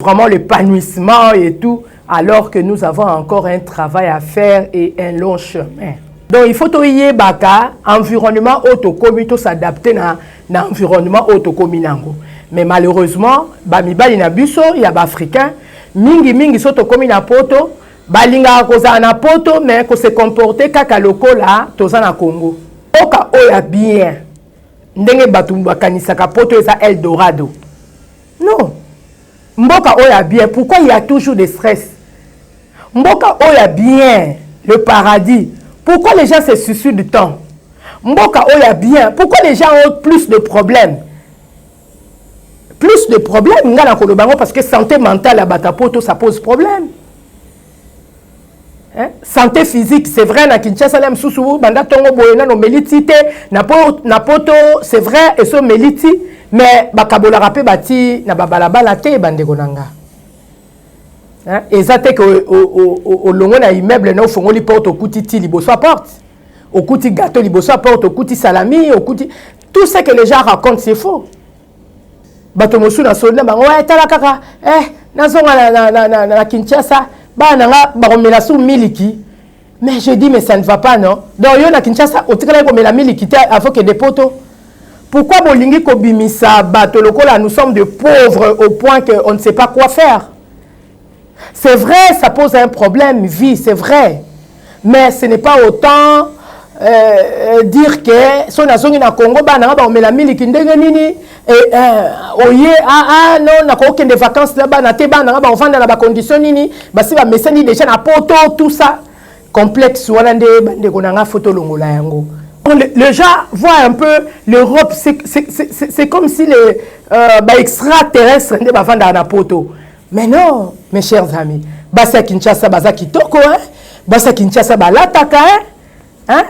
vraiment l'épanouissement et tout, alors que nous avons encore un travail à faire et un long chemin. Donc il faut toyer baka environnement autocomi to s'adapter na environnement autocomi nango. Mais malheureusement, bamibali na biso ya ba africain mingi soto komi na poto, balinga koza na poto mais ko se comporter kaka lokola toza na Congo. Oka oya bien. Ndenge batu bakanisaka poto eza Eldorado. Non. Mboka oya bien, pourquoi il y a toujours des stress? Mboka oya bien, le paradis. Pourquoi les gens se suicident du temps? Mboka oya bien, pourquoi les gens ont plus de problèmes? Plus de problèmes, parce que santé mentale à Batapoto, ça pose problème. Hein? Santé physique, c'est vrai, na Kinshasa, na Msusu, banda tongo boyena no melitite, na poto, c'est vrai, et so meliti, mais bakabola rapé bati na babalabala te bandeko nanga. Hein? Et ça te que au longo na immeuble na ofongoli porte au kuti liboso porte, au kuti gâteau liboso porte, au kuti salami, au kuti tout ce que les gens racontent c'est faux. Bato mosu na sonda bango ouais tala kaka nazonga na Kinshasa ba nanga ba komela sou miliki. Mais je dis mais ça ne va pas non. Donc yo na Kinshasa otikala ko mela miliki avant que des poteaux. Pourquoi bolingi ko bimisa bato lokola nous sommes de pauvres au point que on ne sait pas quoi faire. C'est vrai, ça pose un problème vie, c'est vrai. Mais ce n'est pas autant dire que son azongi na Congo ba nanga ba komela miliki ndenge nini et oye non na ko des vacances là-bas na te ba nanga ba ofanda na ba condition nini ba si ba meseni déjà na poto tout ça complexe wana nde bande ko nanga photo longola yango. Les gens voient un peu l'Europe, c'est comme si les extraterrestres ne va vendre na poto. Mais non, mes chers amis, basa Kinshasa baza kitoko hein, basa Kinshasa balataka hein,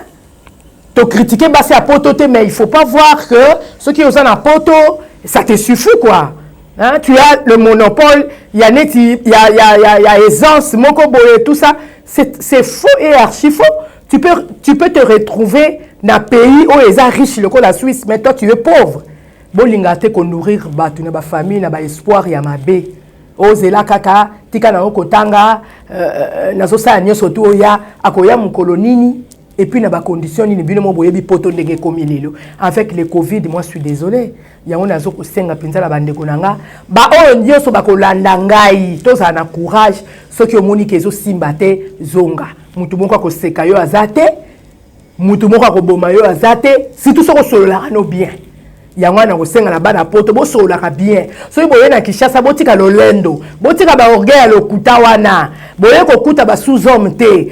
to critiquer basa à poto mais il faut pas voir que ceux qui osent en poto, ça te suffit quoi. Hein, tu as le monopole, il y a aisance, moko boye tout ça, c'est faux et archi faux. Tu peux te retrouver dans un pays où ils sont riches, comme la Suisse, mais toi tu es pauvre. Bolinga te ko nourrir batu na ba famille na ba espoir ya mabe. Ozela kaka tika na okotanga nazo sa nyoso tu oya akoya mukolo nini et puis na ba condition nini bino mo boyebi poto ndenge komi lelo. Avec le Covid, moi je suis désolé. Yango nazo ko senga pinza la bande konanga ba oyo nyoso ba kolanda ngai toza na courage ceux qui omoni kezo simba te zonga. Mutu moko ko seka yo azate mutu moko ko boma yo azate si tout soko solola no bien yango na ko senga na bana poto bo solola ka bien so boye na Kinshasa botika lolendo botika ba orgueil lokuta wana boye ko kuta ba sous-homme te.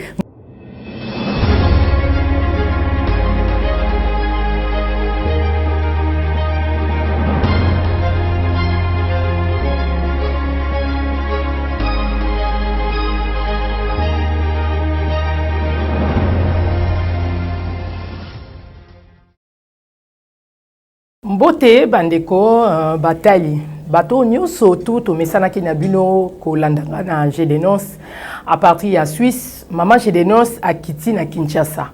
Mbote bandeko batali bato nyonso tout mesana ki na bino ko landanga na Gédenos à partir ya Suisse maman Gédenos a kiti na Kinshasa.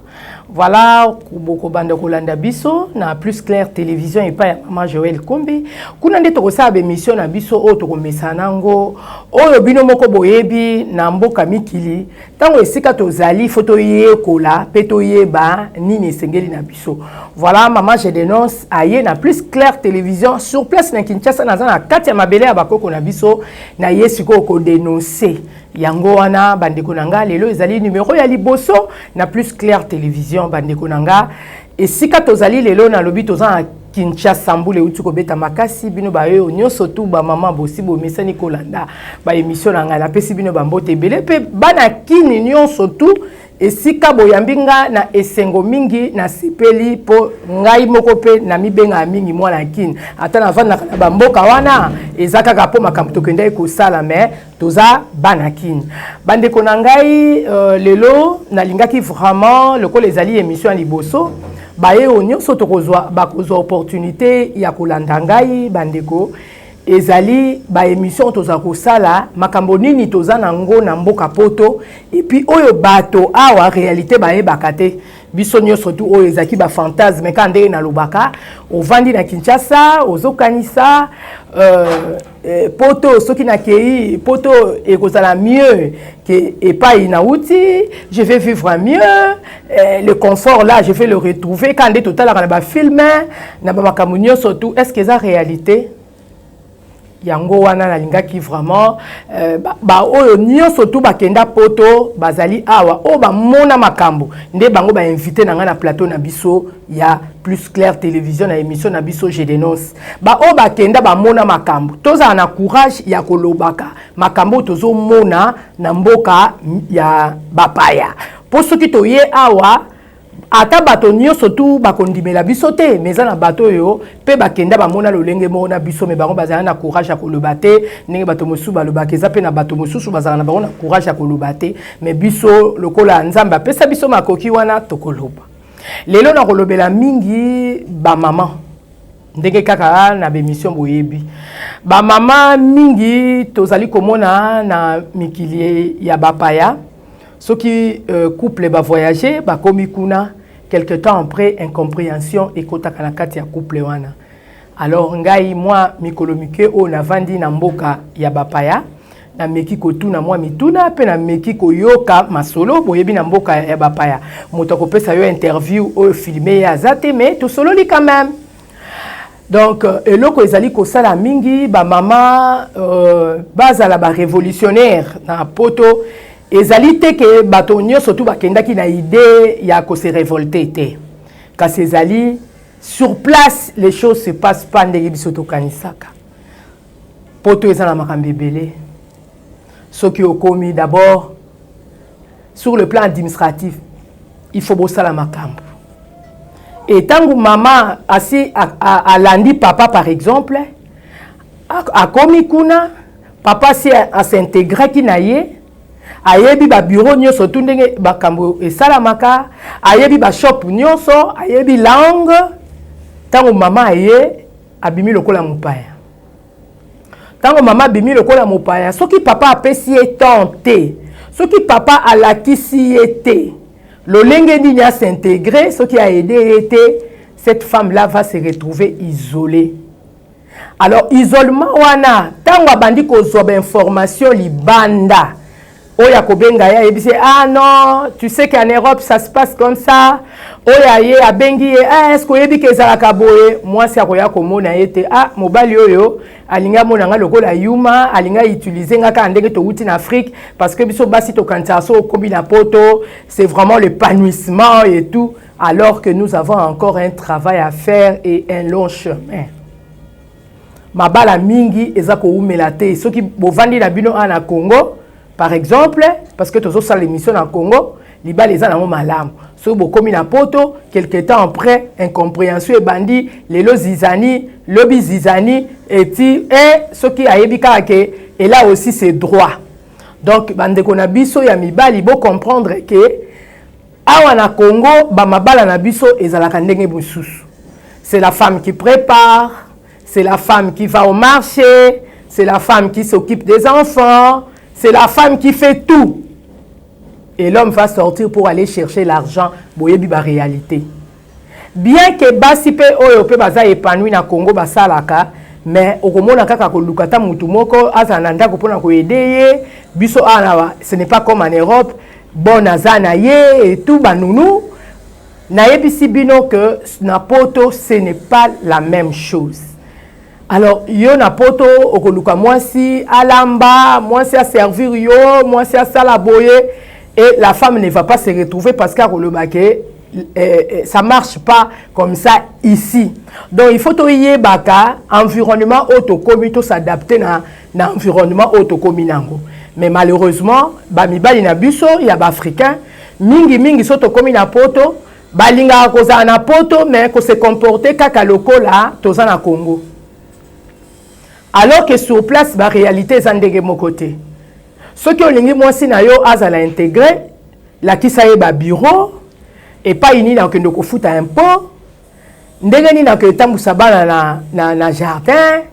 Voilà kuboko banda ko landa biso na Plus Clair télévision et pas maman Joël Kombi kuna nde to sa be mission na biso o to ko mesana ngo oyo bino moko boyebi na mboka mikili tango esika to zali photo ye kola peto yeba nini sengeli na biso. Voilà maman Gédenos aye na Plus Clair télévision sur place na Kinshasa na zana kati ya mabele ya bakoko na biso na yesiko ko dénoncer yango wana bandeko nanga lelo ezali numéro ya liboso na Plus Clair télévision bandeko nanga esika tozali lelo na lobi tozana Kinshasa mbule uti ko beta makasi bino ba yo nyonso tu ba mama bosi bo mesani kolanda ba émission nanga la pesi bino ba mbote belé pe bana kini nyonso tu esika boyambinga na esengo mingi na sipeli po ngai moko pe na mibenga mingi mwana kini ata na vanda na bamboka wana ezaka ka po makambo tokenda ko sala mais toza bana kini bandeko na ngai lelo na lingaki vraiment le ko les alliés émission liboso baye nyonso tokozwa bakozwa opportunité ya kolanda ngai bandeko ezali ba émission toza kosala makambo nini toza nango na mboka poto et puis oyo bato awa réalité baye bakate Bisonyo surtout o ezaki ba fantasme quand ndenge na lobaka ovandi na Kinshasa ozokanisa poto soki na kei poto ekozala mieux que epai na uti je vais vivre mieux le confort là je vais le retrouver quand ndé total na ba film na ba makamunyo surtout est-ce que ça réalité yango wana nalingaki vraiment ba oyo nyonso tu bakenda poto bazali awa o ba mona makambo nde bango ba invité na nga na plateau na biso ya Plus Clair télévision na émission na biso Je dénonce ba o bakenda ba mona makambo toza na courage ya kolobaka makambo tozo mona na mboka ya bapaya po soki toye awa ata bato nyonso tu bakondimela biso te meza na bato yo pe bakenda bamona lolenge mona biso me bango bazala na courage ya koloba te ndenge bato mosusu balobaka eza pe na bato mosusu bazala na bango na courage ya koloba te me biso lokola nzambe apesa biso makoki wana tokoloba lelo na kolobela mingi bamama ndenge kaka na bémission boyebi bamama mingi tozali komona na mikili ya bapaya ceux qui couple va voyager ba komi kuna quelque temps après incompréhension et kotaka na kati ya couple wana alors ngai moi mikolomike o na vandi na mboka ya bapaya na meki kotuna moi mituna pe na meki koyoka masolo boyebi na mboka ya bapaya moto kopesa yo interview o filmé ya zate mais to solo li quand même donc eloko ezali kosala mingi ba mama bazala ba révolutionnaire na poto ezali te ke bato nyonso tu bakendaki na idée ya ko se révolter te kasi ezali sur place les choses se passent pas ndenge biso tokanisaka poto eza na makambo ebele soki okomi d'abord sur le plan administratif il faut bosala makambo et tangu mama asi alandi papa par exemple akomi kuna papa si a s'intégraki na ye ayebi ba bureau nyonso tu ndenge bakambo esalamaka ayebi ba shop nyonso ayebi langue tango mama aye abimi lokola mopaya tango mama abimi lokola mopaya soki papa apesi ye tente soki papa alakisi ye te lolenge nini a s'intégrer soki a aidé ye te cette femme là va se retrouver isolée. Alors isolement wana tango abandi kozwa ba information libanda Oya kobenga ya ebise ah non tu sais qu'en Europe ça se passe comme ça oya ye abengi ye ah est-ce que yebi ke zalaka boye moi si akoya komona yete ah mobali oyo alinga mona nga lokola yuma alinga utiliser nga ka ndenge to wuti na Afrique parce que biso basi to kanisa so kobi na poto c'est vraiment l'épanouissement et tout alors que nous avons encore un travail à faire et un long chemin. Mabala mingi ezako umela te soki bovandi na bino ana Congo par exemple, parce que tous ça l'émission en Congo, les balles les ont malam. So bokomi na poto, quelque temps après, incompréhension et bandit, les zizani, lobby zizani, et ce qui a yebika ke, et là aussi c'est droit. Donc bande konabiso ya mibali bo comprendre que awa na Congo ba mabala na biso ezalaka ndenge mususu. C'est la femme qui prépare, c'est la femme qui va au marché, c'est la femme qui s'occupe des enfants. C'est la femme qui fait tout. Et l'homme va sortir pour aller chercher l'argent. Boyebi ba réalité. Bien que basipe oyo pe baza épanoui na Congo basalaka, mais okomona kaka ko lukata mutu moko azananda ko pona ko aider biso anawa. Ce n'est pas comme en Europe. Bon azana ye et tout banounou. Na yebisi bino que na poto ce n'est pas la même chose. Alors, yo na poto okoluka mwasi alamba, mwasi a servir yo, mwasi a salaboye et la femme ne va pas se retrouver parce qu'à Rolobake ça marche pas comme ça ici. Donc il faut toyer baka environnement autocomi to s'adapter na environnement autocomi nango. Mais malheureusement, ba mibali na biso ya ba africain mingi soto komi na poto, balinga koza na poto mais ko se comporter kaka lokola toza na Congo. Alors que sur place, la réalité est en mon côté. Ce qui ont moi si na yo azala intégré, la qui ça est bureau et pas ini na kendo ko futa un pot, ndenge ni na que tambu sabana na jardin,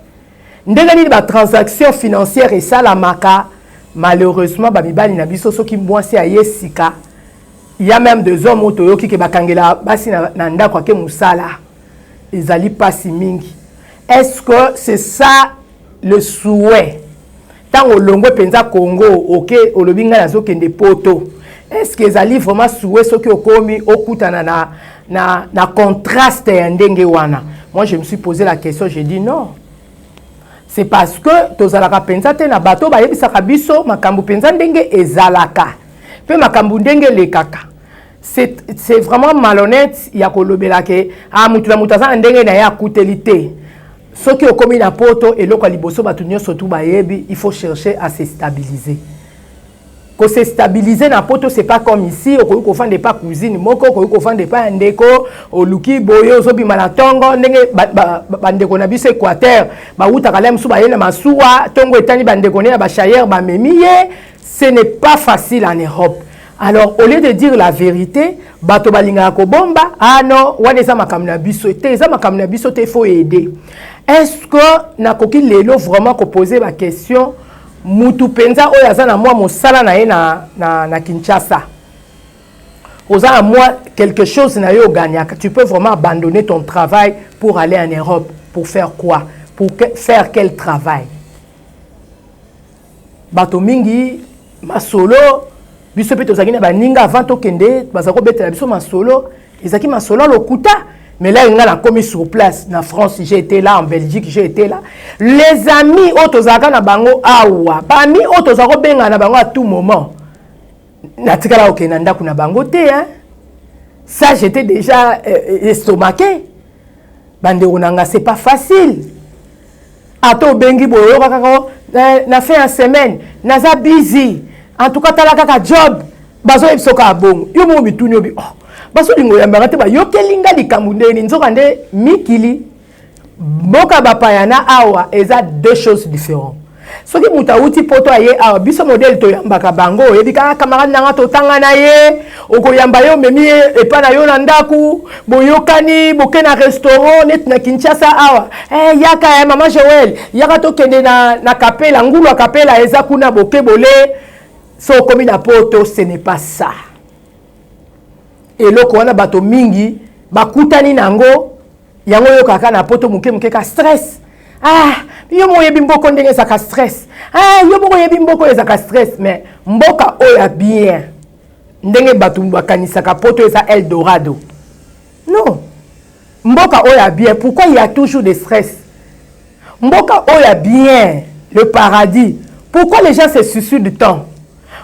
ndenge ni ba transaction financière et ça la maka malheureusement ba mibali na biso so ki moi si ayesika il y a même des hommes qui ke bakangela basi na ndako ke musala ezali pasi mingi. Est-ce que c'est ça le souhait? Tant au longo penza Congo, ok, au lobinga na zo kende poto. Est-ce que ezali vraiment souhait ce qui okomi okutana na contraste ndenge wana? Moi je me suis posé la question, j'ai dit non. C'est parce que tozalaka penza te na bato ba yebisaka biso makambu penza ndenge ezalaka. Pe makambu ndenge lekaka. C'est vraiment malhonnête ya kolobela ke mutu na mutaza ndenge na ya kutelite. Ce qui est commis na poto et loko liboso batunyo surtout bayebi, il faut chercher à se stabiliser. Ko se stabiliser na poto c'est pas comme ici, ko fande pas cuisine moko, ko fande pas ndeko, oluki boyo zo bima na tongo ndenge bandeko na biso Équateur, ba uta kalem su ba yena masuwa, tongo etani bandeko na ba chayer ba memiye, ce n'est pas facile en Europe. Alors, au lieu de dire la vérité, bato balinga ko bomba, ah non, wane za makamna biso te, za makamna biso te, faut aider. Est-ce que na koki lelo vraiment ko poser la question, mutu penza oyaza na moi mosala na ye na Kinshasa. Oza na moi quelque chose na yo gagnaka, tu peux vraiment abandonner ton travail pour aller en Europe, pour faire quoi? Pour faire quel travail? Bato mingi masolo biso pe tozaki na baninga avant tokende bazako betela biso masolo ezaki masolo lokuta mais là il a commis sur place na France, j'ai été là en Belgique, j'ai été là. Les amis otozaka na bango awa parmi otozako benga na bango à tout moment na tikala okena ndako na bango te hein. Ça j'étais déjà estomaqué bande onanga, c'est pas facile. Ato bengi boyo kakako na fait une semaine naza busy. En tout cas, tu as un job. Bazo ebsoka bon. Yo mo bituni obi. Oh. Baso lingo ya mbangate ba yo kelinga likamune ni nzokande mikili. Boka bapayana awa eza deux choses différentes. Soki muta uti poto aye awa biso modèle to yambaka bango yebika camarade nanga to tanga na ye okoyamba yo memi epa na yo na ndaku boyokani bokena restaurant net na Kinshasa awa yaka mama Joël yaka to kende na kapela ngulu kapela eza kuna bokebole. So comme na poto, ce n'est pas ça. Et loko wana bato mingi bakutani nango yango yo kaka na poto muke ka stress. Ah, yo mo yebi mboko ndenge za ka stress. Ah, yo mo yebi mboko za ka stress mais mboka oya bien. Ndenge bato bakanisa ka poto eza Eldorado. Non. Mboka oya bien, pourquoi il y a toujours des stress? Mboka oya bien, le paradis. Pourquoi les gens se suicident du temps?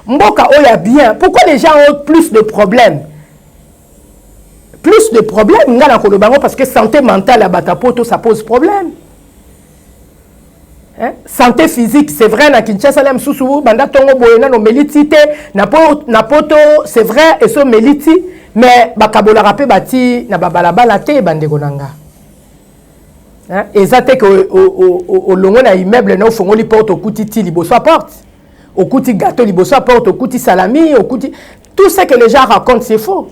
Mboka oya bien. Pourquoi les gens ont plus de problèmes? Plus de problèmes, parce que santé mentale à Batapoto, ça pose problème. Hein? Santé physique, c'est vrai, na Kinshasa, na Msusu, banda tongo boyena no melitite, na poto, c'est vrai, et so meliti, mais bakabola rapé bati, na babalabala te, bande gonanga. Hein? Et ça, c'est que au longo na immeuble, na ofongoli porte au kutiti, liboso porte. Au kouti gâteau, liboso porte, au kouti salami, au kouti... Tout ce que les gens racontent, c'est faux.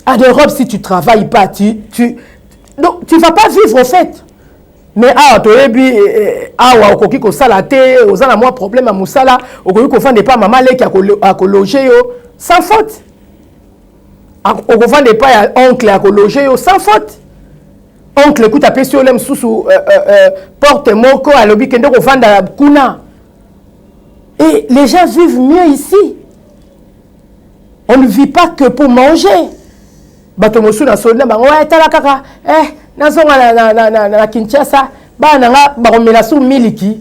En Europe, si tu ne travailles pas, donc, tu ne vas pas vivre au fait. Mais tu as okoki ko salate, ozana moi problème à musala, okoki ko fande pas maman leki à loger sans faute. Okoki fande pas oncle à loger sans faute. Oncle écoute appelé sur l'aime sous porte moko à l'obi kendo ko fanda kuna. Et les gens vivent mieux ici. On ne vit pas que pour manger. Bato mosu na sonda ba ouais tala kaka na zonga na Kinshasa ba nanga ba komela sou miliki.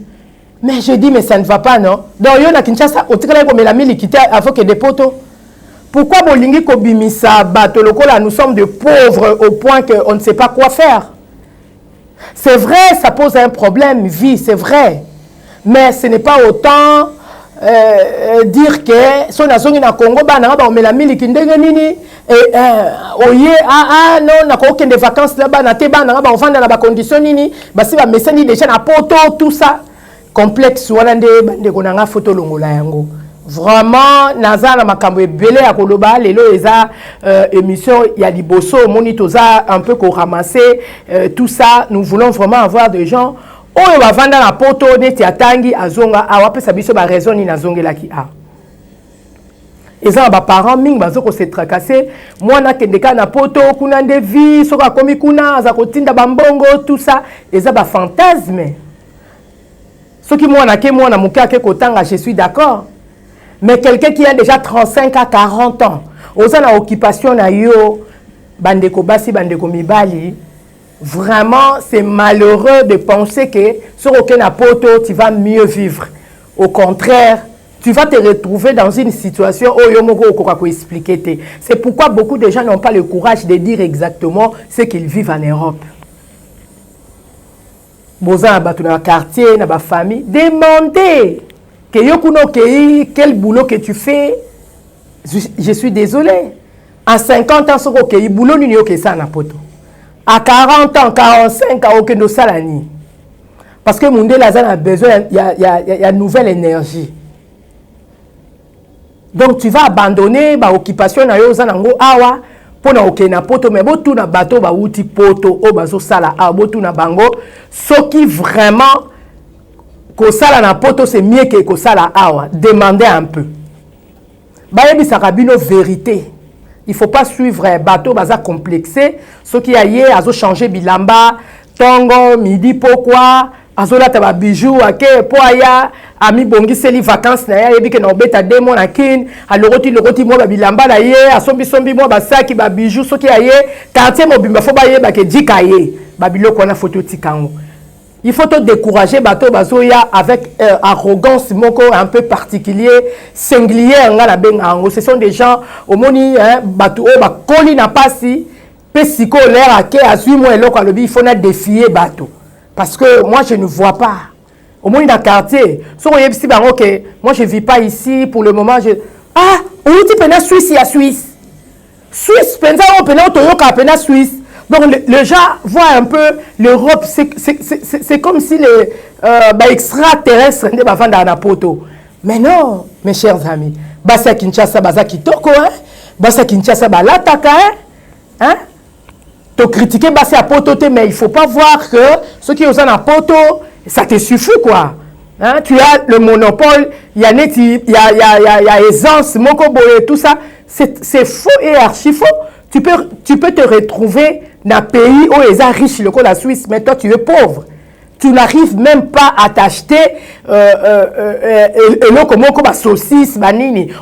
Mais je dis mais ça ne va pas non. Donc yo na Kinshasa otikala ko mela miliki avant que des poteaux. Pourquoi bolingi ko bimisa bato lokola nous sommes de pauvres au point que on ne sait pas quoi faire. C'est vrai, ça pose un problème vie, c'est vrai. Mais ce n'est pas autant dire que si on a zongi na Congo ba nanga ba komela miliki ndenge nini et oye non na ko des vacances là-bas na te ba nanga ba ofanda na ba condition nini ba si ba meseni déjà na poto tout ça complexe wana nde bande ko nanga photo longola yango. Vraiment naza na makambo ebele ya koloba lelo eza émission ya liboso moni toza un peu ko ramasser tout ça. Nous voulons vraiment avoir des gens oyo ba vanda na poto neti atangi azonga awapesa biso ba raison ni nazongelaki a. Et ça, les parents, ils se tracasser. Moi, je suis na poto, kuna de vie, soka komi kuna, zakotinda bambongo, tout ça. Et ça, fantasme. Ce qui moi, je suis d'accord. Mais quelqu'un qui a déjà 35 à 40 ans, aux occupation na yo, bandeko basi, bandeko mibali, vraiment, c'est malheureux de penser que sur aucun poto, tu vas mieux vivre. Au contraire, tu vas te retrouver dans une situation où il faut expliquer. C'est pourquoi beaucoup de gens n'ont pas le courage de dire exactement ce qu'ils vivent en Europe. Dans le quartier, dans la famille, demandez que quel boulot que tu fais. Je suis désolé. À 50 ans, ce boulot n'est pas ça. À 40 ans, 45 ans, aucun de ça. Parce que mon a besoin, il y a une nouvelle énergie. Donc tu vas abandonner l'occupation na yo zanango awa pour na okena poto mais botu na bateau ba uti poto o bazo sala a botu na bango ce qui vraiment ko sala na poto c'est mieux que ko sala awa demandez un peu ba yebi sakabino vérité il faut pas suivre bateau baza complexé ce qui a yé azo changer bilamba tongo midi pourquoi azola ta ba bijou ake po aya ami bongi seli vacances na ya yebi ke na obeta demo na kin aloroti mo ba bilamba na ye asombi mo ba saki ba bijou soki aye quartier mobimba fo ba ye ba ke dika ye ba biloko na photo tikango il faut te décourager bato bazoya avec arrogance moko un peu particulier singulier nga na bengango ce sont des gens au moni bato o ba koli na pasi pe siko l'air ake azui mo eloko alobi il faut na défier bato. Parce que moi, je ne vois pas. Au moins, dans le quartier. Moi, je ne vis pas ici pour le moment. Ah, où tu peux Suisse, il y a Suisse. Suisse, Suisse. Donc, les gens voient un peu l'Europe. C'est comme si les extraterrestres étaient dans la poto. Mais non, mes chers amis. Basa Kinshasa, Basa Kitoko, Basa Kinshasa, Balataka, hein? Tu critiques à poto, mais il ne faut pas voir que ceux qui ont un poto, ça te suffit quoi. Hein? Tu as le monopole, il y a aisance, mokobo et tout ça. C'est faux et archi faux. Tu peux te retrouver dans un pays où ils sont riches, la Suisse, mais toi tu es pauvre. Tu n'arrives même pas à t'acheter saucisse, banini,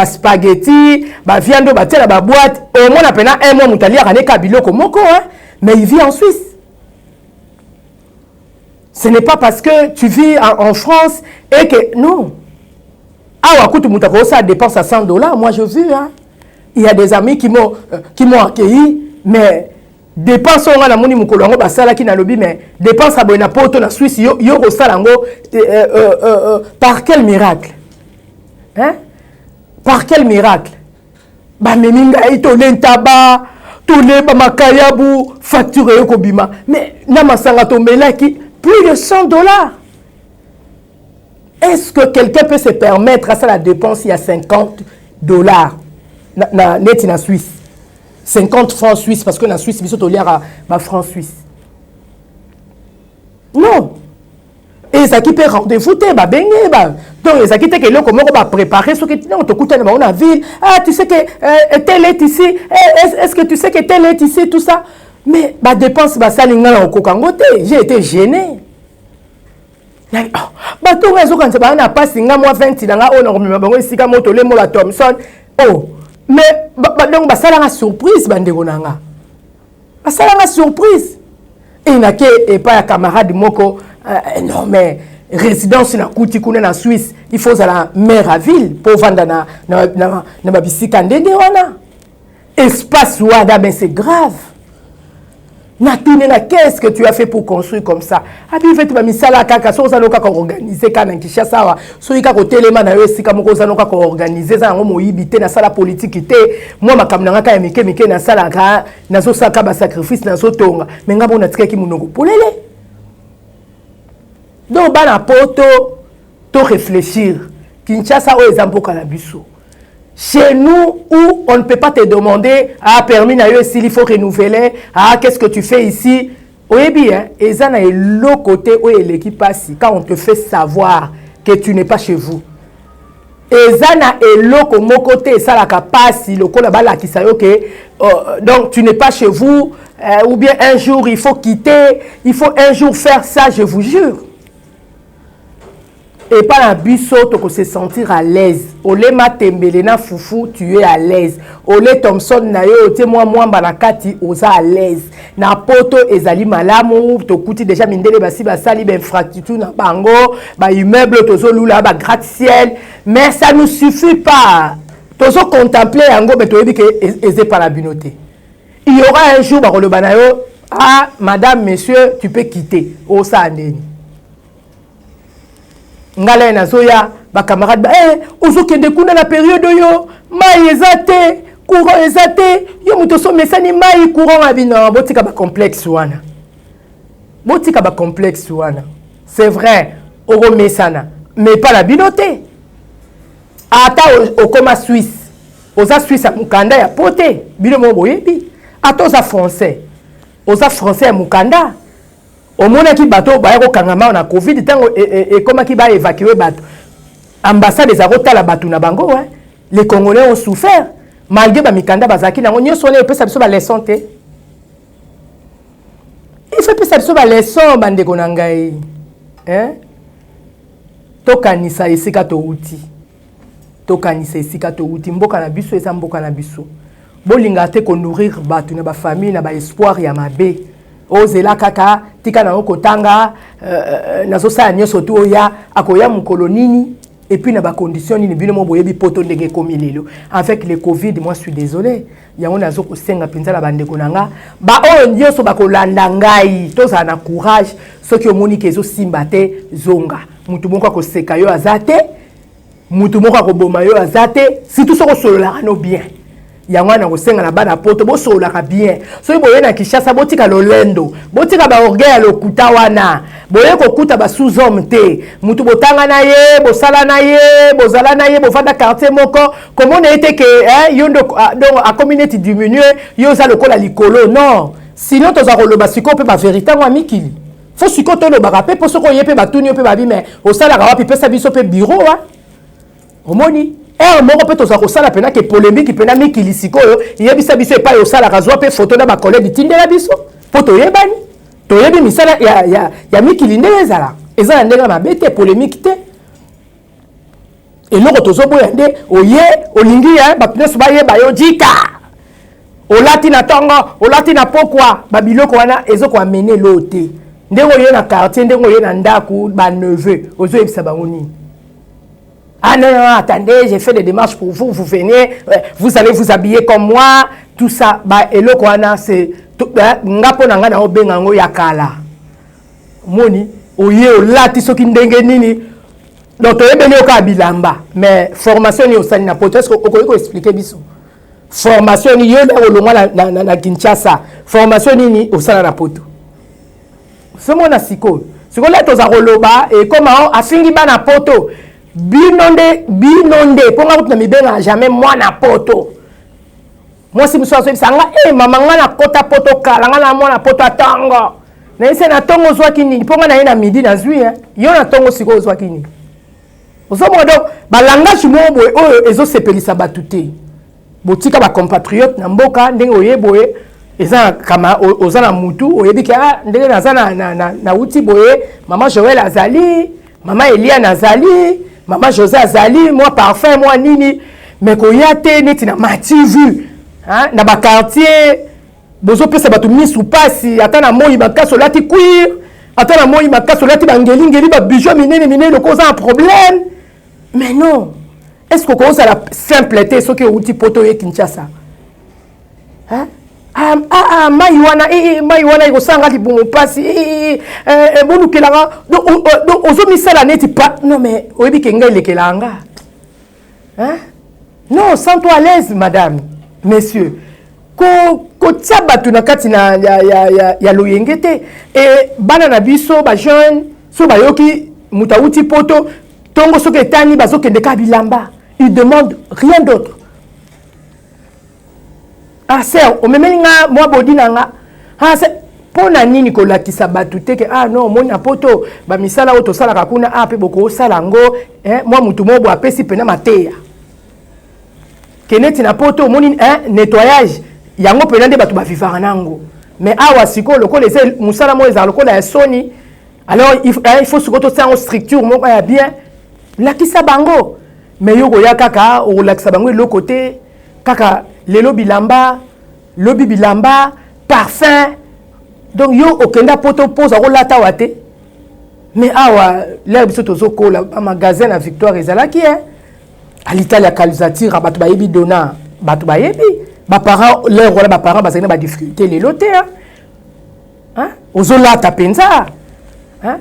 spaghetti, viande, la boîte. Au moins, on a un mois, mais il vit en Suisse. Ce n'est pas parce que tu vis en France et que non. Ah, ça dépense à $100. Moi, je vis. Hein. Il y a des amis qui m'ont accueilli, mais dépense on a moni mukolongo basala ki na lobi mais dépense à bona poto na Suisse yo salango par quel miracle hein par quel miracle ba meminga ito lentaba to le ba makayabu facture yo kobima mais na masanga to melaki plus de $100. Est-ce que quelqu'un peut se permettre à ça la dépense il y a $50 na net na Suisse 50 francs suisses, parce que la Suisse, il y a francs suisses. Non. Et ça qui peut rendez-vous, donc ça qui que l'on comment va préparer ce qui on te coûte dans la ville. Ah, tu sais que tel est ici. Est-ce que tu sais que tel est ici, tout ça? Mais bah dépense bah ça l'ingala au Kokangote. J'ai été gêné. Bah tout réseau quand ça n'a pas singa moi 20 dans la on me ici comme tolé mo la Thomson. Oh. Mais donc ça la surprise bandeko nanga. Ça la surprise. Et na ke et pas un camarade moko non mais résidence na kuti kuna na Suisse, il faut la maire à ville pour vendre na babisika ndenge wana. Espace wada mais c'est grave. Qu'est-ce que tu as fait pour construire comme ça? Organiser Kinshasa, so ika ko telema na yo sika moko za noka ko organiser za ngo moyibite na sala politique te moi makamna ngaka ya mike na sala ka na so saka ba sacrifice na so tonga mais ngabo na tika ki munoko polele. Donc bana poto to réfléchir Kinshasa o ezamboka na biso. Chez nous, où on ne peut pas te demander, ah, permis, s'il faut renouveler, ah, qu'est-ce que tu fais ici? Oui, bien, et ça, c'est l'autre côté où l'équipe passe, quand on te fait savoir que tu n'es pas chez vous. ezana eloko moko te sala kapasi lokola bala kisayo que donc tu n'es pas chez vous ou bien un jour il faut quitter, il faut un jour faire ça, je vous jure. Et pas la biso to se sentir à l'aise. Ole matembelena foufou, tu es à l'aise. Ole Thompson na yo te moi barakati oza à l'aise. Na poto ezali malamu to kuti déjà mindele basi basali ben infrastructure na bango, ba immeuble tozo lula ba gratte-ciel, mais ça ne suffit pas. Tozo contempler yango mais to yebi que eze pas la binoté. Il y aura un jour ba le banayo, ah madame monsieur, tu peux quitter. O sa ndeni. Ngala na zoya ba camarade ozo kende kuna na période yo mai ezate courant ezate yo muto so mesani mai courant abina botika ba complexe wana c'est vrai oro mesana mais pas la binoté ata au coma Suisse oza Suisse mukanda ya pote bino mo boyebi ata oza français ya mukanda au monde qui bateau ba ko kangama na covid tango et comment qui va évacuer bateau ambassade des arota la bateau na bango ouais les Congolais ont souffert malgré ba mikanda bazaki na nyo sonné peut ça ba leçon te il fait peut ça ba leçon bande konangai hein tokanisa esika to uti mboka na biso eza mboka na biso bolinga te ko nourrir bateau na ba famille na ba espoir ya mabe ozela kaka tika na okotanga nazo sa nyoso to oya akoya mukolo nini et puis na ba condition ni bino mo boyebi poto ndenge komi lelo avec le covid moi je suis désolé yango nazo ko senga pinza la bande konanga ba o nyoso ba kolanda ngai to za na courage soki omoni kezo simba te zonga mutu moko ko seka yo azate mutu moko ko boma yo azate si tout soko solo la no bien yango na kosenga na bana poto bo solo la bien so boye na Kishasa botika lolendo botika ba orgueil lokuta wana boye ko kuta ba sous homme te mutu botanga na ye bosala na ye bozala na ye bofanda quartier moko comment on était que yondo donc a communauté diminuer yo za lokola likolo non sinon to za koloba siko pe ba vérité ngwa mikili faut siko to lo ba rapé pour soko ye pe ba tuni pe ba bi mais osala ka wapi pe sa biso pe bureau wa omoni moko pe toza kosala pena ke polémique pena mikili sikoyo yebisa biso epai osala kazwa pe photo na ba collègue tindela biso po toyebani toyebi misala ya mikili ndenge ezala ndenge mabe te polémique te eloko tozoboya nde oye olingi ya bapinyoso bayeba yo jika olati na tongo olati na pokwa babiloko wana ezokoamene lo te ndenge oye na quartier ndenge oye na ndaku ba neveu ozoyebisa bango nini. Ah non, non, attendez, j'ai fait des démarches pour vous, vous venez, vous allez vous habiller comme moi, tout ça. Bah, et le Kwana, c'est... Ngapo nanga na obengango yakala. Moni, oye, olati soki ndenge nini. Donc, tu es béni au Kabilamba. Mais formation ni osani na poto. Est-ce que vous pouvez expliquer biso? Formation ni yole au na Kinshasa. Formation ni osana na poto. C'est mon asiko. Siko là, tu as roloba et comment afingi ba na poto. Binonde ponga kutu na mibenga jamais moi na poto moi si muso aso sanga mama nga na kota poto kala nga na mwana poto atango na ese na tongo zwa kini ponga na ina midi na zui yo na tongo siko zwa kini oso mo donc ba langage mo boy oyo ezo sepelisa batuté botika ba compatriote na mboka ndenge oyeboye eza kama ozana mutu oyebiki ndenge na uti boye mama Joël azali mama Elia nazali Maman José Azali, moi parfum, moi nini, mais quand y a té neti na mati vu, hein, na ba quartier, bozo pesa batu mis ou pas si atana moi ibaka solati cuir, atana moi ibaka solati bangeli ngeli ba bijou minene le cause un problème. Mais non. Est-ce qu'on commence à la simpleté ce que outil poto et Kinshasa? Hein? Maiwana ikosanga libumu pasi bonu kelanga donc ozomisala neti pas non mais oyebi kenga ilekelanga hein non sens toi à l'aise madame messieurs ko tia batu na kati na ya loyenge te et bana na biso ba jeune so bayoki mutauti poto tongo soki etani bazokende ka bilamba il demande rien d'autre. Ah c'est o memelinga moi bodi nanga ah c'est pona nini ko lakisa batute ke ah non moni apoto ba misala oto sala kakuna ah pe boko sala ngo moi mutu mo bo apesi pena mateya keneti na poto moni nettoyage yango pena nde batu ba vivara nango mais awa siko loko les musala mo ezalo ko la soni alors il faut sikoto sango structure moko ya bien lakisa bango mais yoko ya kaka o lakisa bango le côté kaka lelo bilamba lobi bilamba parfum donc yo okenda poto pose ko lata wate mais awa l'herbe soto zoko la magasin na Victoire ezalaki à l'Italie à Calzatira batu ba yebi dona batu ba yebi ba parents leur wala ba parents bazana ba difficulté les loter hein ozolata penza hein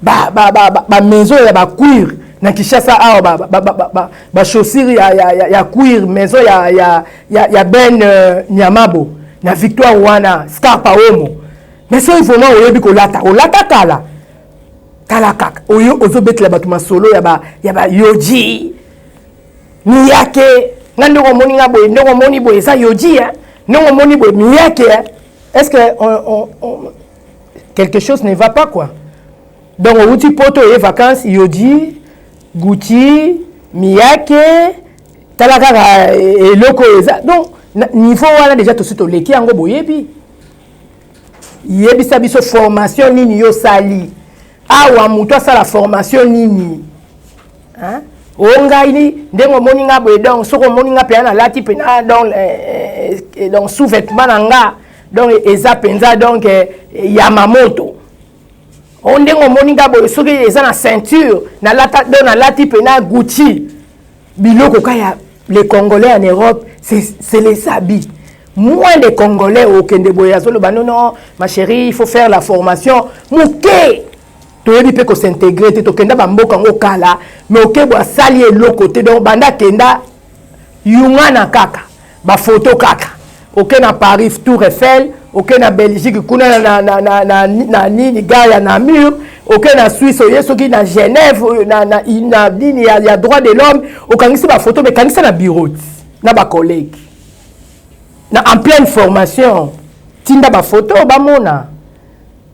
ba maison ya ba cuir na Kishasa awa ba chaussure ya cuir maison ya Ben Nyamabo na Victoire wana Scarpa Omo mais so il faut moi oyebi ko lata kala kaka oyo ozobetela batu masolo ya ba yoji miyake ngando moni ngabo ndongo moni boye sa yoji ndongo moni boye miyake est-ce que quelque chose ne va pas quoi donc au petit poto et vacances yoji Gucci miyake talaka eloko eza donc niveau wana déjà tout suite leki yango boyebi yebisa biso formation nini yo sali awa mutu asala formation nini hein onga ili ndengo moninga boye donc soko moninga pe na lati pe na donc sous-vêtement nanga donc eza penza donc Yamamoto ondengo moninga boye soki eza na ceinture na lata donc na lati pe na Gucci biloko kaya les Congolais en Europe c'est les habits. Moins de Congolais au Kendeboyazolo, non, ma chérie, il faut faire la formation. Mouké, tu veux pas s'intégrer, tu kenda bamboka ngokala, mais ok, boa sali l'autre côté, donc banda kenda, yungana kaka, ba photo kaka, ok na Paris Tour Eiffel, ok na Belgique, kuna na nini gaya na mur, ok na Suisse, oyesoki na Genève, na nini ya droit de l'homme, okangisi ba photo, mais kangisa na bureau, na ba collègue. En pleine formation, tinda ba photo ba mona.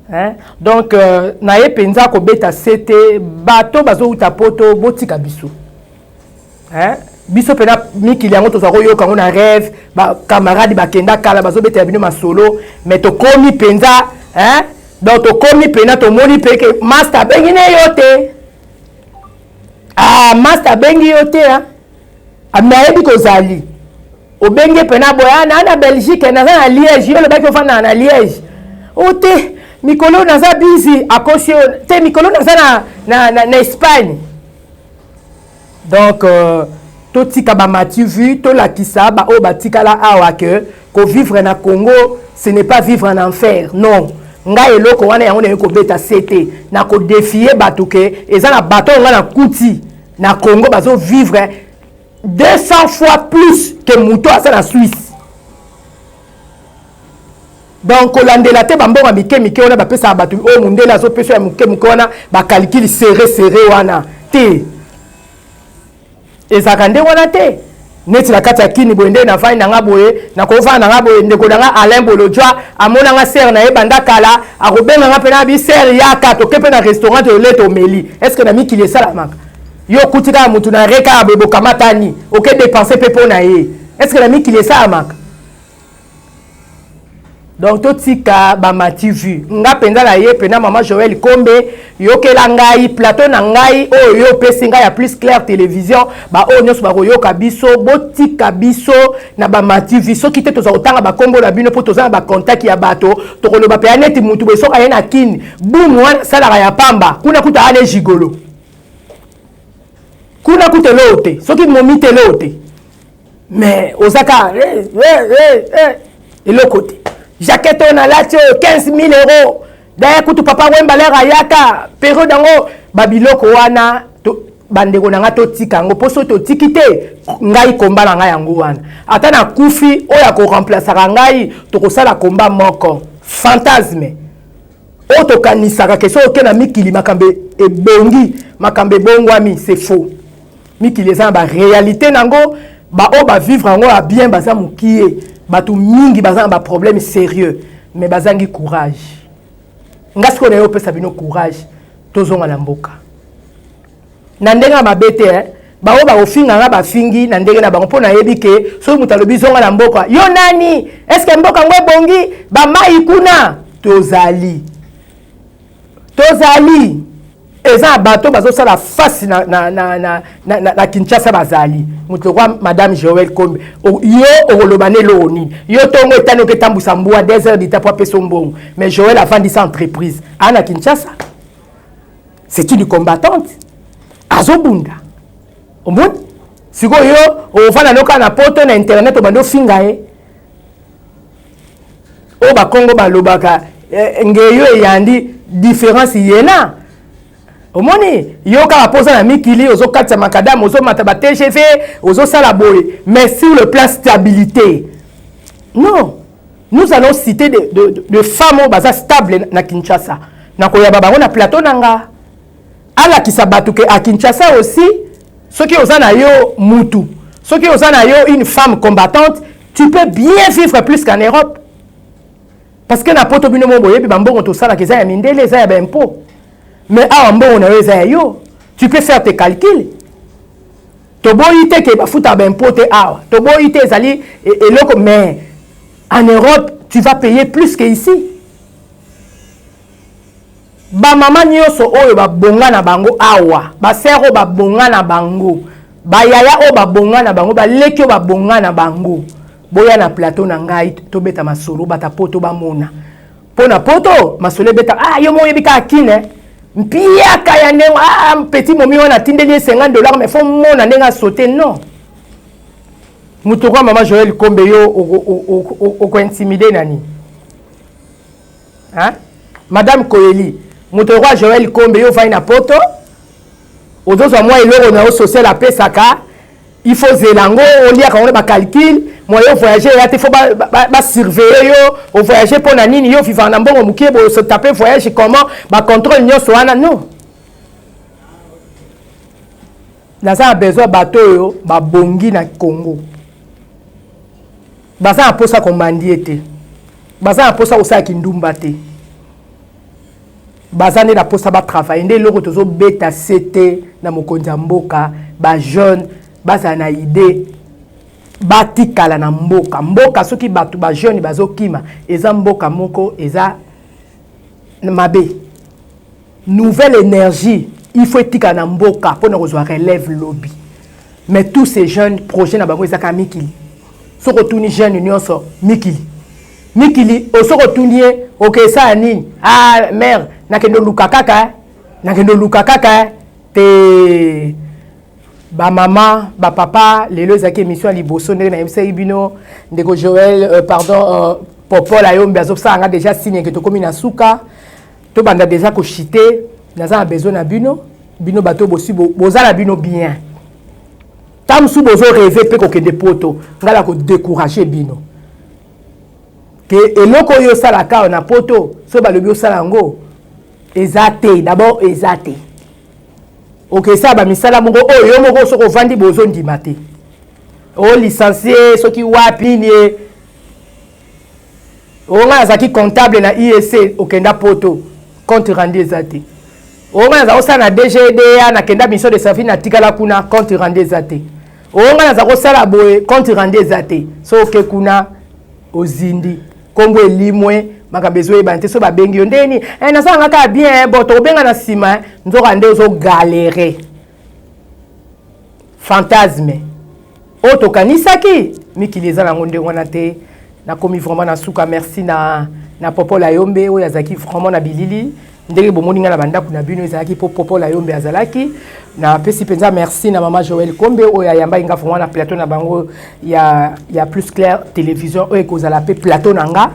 Hein? Donc na ye penza ko beta CT bato bazo uta poto botika biso. Hein? Biso pena mikili yango to za koyo kango na rêve ba camarade ba kenda kala bazo beta bino masolo mais to komi penza hein? Donc to komi pena to moni peke master bengi ne yote. Ah master bengi yote hein? Amayebi ko zali. Obenge pena boyana na Belgique na na Liège yo le baki ofana na Liège ote mikolo na za busy akosio te mikolo na za na Espagne donc to tika ba mati vu to la kisa ba o batika la awa que vivre na Congo ce n'est pas vivre en enfer non nga eloko wana yango na ko beta CT na ko défier batuke eza na bato nga na kuti na Congo bazo vivre 200 fois plus que Mouto à la Suisse. Donc, on a délaté bambora mike on a pas ça battu au monde la zo peso mike on a calcul serré wana te. Et ça kande wana te. Neti la kata kini boende na fai na ngaboye na ko fa na ngaboye ndeko na Alain Bolojwa amona nga ser na ebanda kala akobenga nga pena bi ser ya kato kepe na restaurant de leto meli. Est-ce que na mi kile sala maka? Yo kutika mutu na reka abebo kamatani oke dépenser pepo na ye est-ce que la mi qu'il est ça amaka donc to tika ba mati vu nga penza na ye pena mama Joël Kombe yokela ngai plateau na ngai o yo pesinga ya plus clair télévision ba o nyos ba koyoka biso botika biso na ba mati vu so kite to za otanga ba kombo na bino po to za ba contact ya bato to koloba pe aneti mutu be so ka yena kini boum wana sala ya pamba kuna kuta ale jigolo kuna kute lote soki momite lote mais osaka et côté jaquette on a là 15 000 euros d'ailleurs kutu papa wemba lera yaka période dango babiloko wana bandeko nanga to tika ngo poso to tikite ngai komba na ngai yango wana ata na kufi oya ko remplacer ngai to ko sala komba moko fantasme o to kanisaka keso okena mikili makambe ebongi makambe bongwami c'est faux mikili eza ba réalité nango ba o ba vivre ngo a bien baza mukie batu mingi baza ba problème sérieux mais bazangi courage ngas ko na yo pesa bino courage tozonga na mboka na ndenga mabete bawo ba ofinga nga bafingi na ndenge na bango pona yebike so mutalobi zonga na mboka yo nani est-ce que mboka ngwe bongi ba mai kuna tozali eza bato bazo sala face na Kinshasa bazali mutokwa madame Joël Kombe yo olobane lo nini yo tongo etano ke tambusa mbua 2 heures d'ita pour peso mbongo mais Joël a vendu sa entreprise ana Kinshasa c'est une combattante azobunda ombon siko yo ofana loka na poto na internet obando finga o ba Kongo ba lobaka ngeyo yandi différence yena omoni yo ka posa na mikili ozo katsa makadam ozo mataba TGV ozo sala boye mais sur le plan stabilité non nous allons citer de femmes baza stable na Kinshasa na koyaba bango na plateau nanga ala kisabatu ke à Kinshasa aussi ceux qui osana yo mutu ceux qui osana yo une femme combattante tu peux bien vivre plus qu'en Europe parce que na poto bino mo boye bi bambongo to sala ke za ya mindele za ya bempo. Mais à un bon yo, tu peux faire tes calculs. Tobo ite ke ba futa ben pote awa. Tobo ite zali et loko mais en Europe, tu vas payer plus que ici. Ba mama nyoso oyo ba bonga na bango awa. Ba sero ba bonga na bango. Ba yaya o ba bonga na bango, ba lekyo ba bonga na bango. Boya na plateau na ngai to beta masolo bata poto ba mona. Pona poto masolo beta yo mo yebika akine. Mpia kaya nenga petit momi wana tindeli $50 mais faut mona nenga sauter non mutoko maman Joël Kombe yo ko intimider nani hein madame Koyeli mutoko Joël Kombe yo va na poto ozozo moi eloko na social la pesaka il faut zelango on lia quand on ba calcul moi yo voyager ya te faut ba surveiller yo au voyager pour na nini yo vivant na mbongo mukie bo se taper voyage comment ba contrôle nyoso wana non la ça a besoin bateau yo ba bongi na Congo ba ça posa kombandi ete ba ça posa osa kindumba te ba ça ne la posa ba travailler ndé loko tozo beta cete na mokonzi mboka ba jeune baza na idée batikala na mboka mboka soki batu ba jeune bazokima eza mboka moko eza mabe nouvelle énergie il faut etika na mboka pour nous relève lobby mais tous ces jeunes projets na bango ezaka mikili soko tuni jeune nyonso mikili osoko tunie okesa nini mère nakendo luka kaka te ba maman ba papa lelo zaki émission liboso ndenge na MC Ibino ndeko Joël Popo la yombe azopsa anga déjà signé que to komi na suka to banda déjà ko chité naza besoin na bino bato bosi bozala bino bien tam su bozo rêver pe ko kende poto ngala ko décourager bino que eloko yo sala ka na poto so ba lobi osala ngo ezate d'abord ezate ok ça ba misala mongo yo moko soko vandi bozo ndima te o licencié soki wapi ni o nga zaki comptable na IEC okenda poto compte rendu ezate o nga za osala na DGDA na kenda mission de service na tikala kuna compte rendu ezate o nga za kosala boye compte rendu ezate so ke kuna ozindi kombo elimwe makabezo ebante so babengi yo ndeni na ça ngaka bien bon to benga na sima nzoka nde zo galérer fantasme auto kanisaki mikili eza na ngonde wana te na komi vraiment na suka merci na Popo la yombe oyo azaki vraiment na bilili ndenge bomoninga na banda kuna bino ezalaki Popo la yombe azalaki na pesi penza merci na maman Joël Kombe oyo ayamba inga vraiment na plateau na bango ya plus clair télévision oyo kozala pe plateau nanga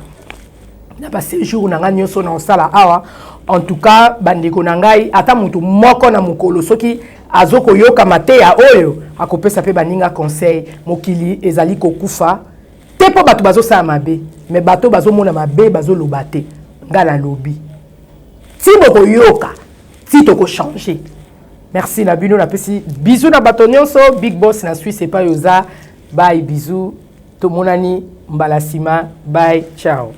na ba séjour nanga nyoso na osala awa en tout cas bandeko nangai ata mutu moko na mukolo soki azoko yoka mate ya oyo akopesa pe baninga conseil mokili ezali kokufa te po bato bazo sa mabe mais bato bazo mona mabe bazo lobate ngala lobi si boko yoka si toko changer merci na bino na pesi bisous na bato nyonso big boss na Suisse pas yoza bye bisous to monani mbalasima bye ciao.